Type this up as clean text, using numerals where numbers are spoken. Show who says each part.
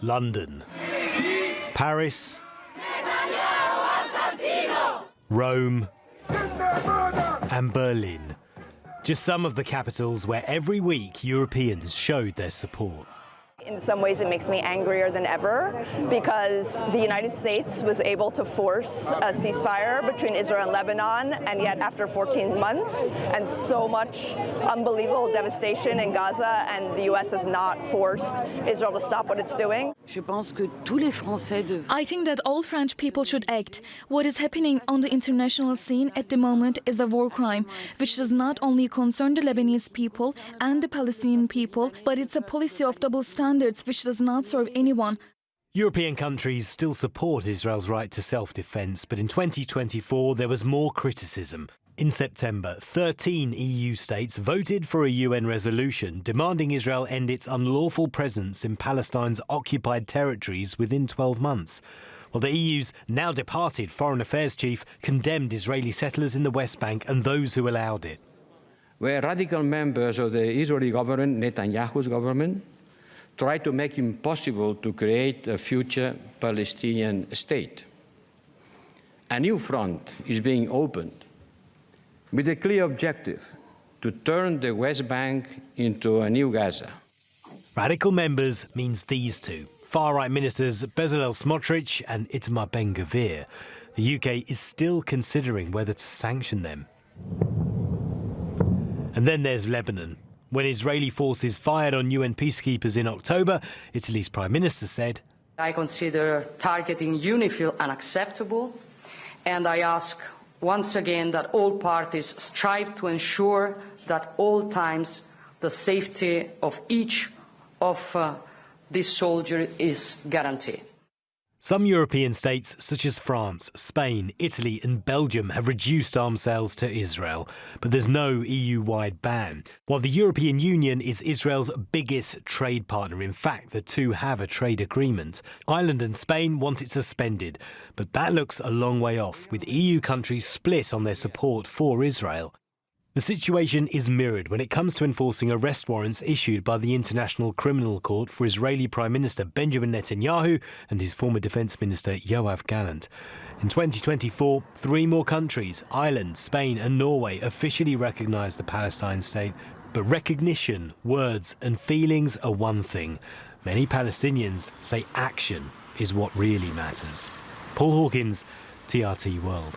Speaker 1: London, Paris, Rome, and Berlin. Just some of the capitals where every week Europeans showed their support.
Speaker 2: In some ways it makes me angrier than ever because the United States was able to force a ceasefire between Israel and Lebanon, and yet after 14 months and so much unbelievable devastation in Gaza, and the US has not forced Israel to stop what it's doing.
Speaker 3: I think that all French people should act. What is happening on the international scene at the moment is a war crime, which does not only concern the Lebanese people and the Palestinian people, but it's a policy of double standards which does not serve anyone.
Speaker 1: European countries still support Israel's right to self-defence, but in 2024 there was more criticism. In September, 13 EU states voted for a UN resolution demanding Israel end its unlawful presence in Palestine's occupied territories within 12 months. Well, the EU's now departed Foreign Affairs chief condemned Israeli settlers in the West Bank and those who allowed it.
Speaker 4: Where radical members of the Israeli government, Netanyahu's government, try to make it impossible to create a future Palestinian state. A new front is being opened with a clear objective to turn the West Bank into a new Gaza.
Speaker 1: Radical members means these two, far-right ministers Bezalel Smotrich and Itamar Ben-Gvir. The UK is still considering whether to sanction them. And then there's Lebanon. When Israeli forces fired on UN peacekeepers in October, Italy's Prime Minister said,
Speaker 5: I consider targeting UNIFIL unacceptable, and I ask once again that all parties strive to ensure that at all times the safety of each of these soldiers is guaranteed.
Speaker 1: Some European states, such as France, Spain, Italy and Belgium, have reduced arms sales to Israel, but there's no EU-wide ban. While the European Union is Israel's biggest trade partner, in fact, the two have a trade agreement. Ireland and Spain want it suspended, but that looks a long way off, with EU countries split on their support for Israel. The situation is mirrored when it comes to enforcing arrest warrants issued by the International Criminal Court for Israeli Prime Minister Benjamin Netanyahu and his former Defence Minister Yoav Gallant. In 2024, 3 more countries, Ireland, Spain and Norway, officially recognised the Palestine state. But recognition, words and feelings are one thing. Many Palestinians say action is what really matters. Paul Hawkins, TRT World.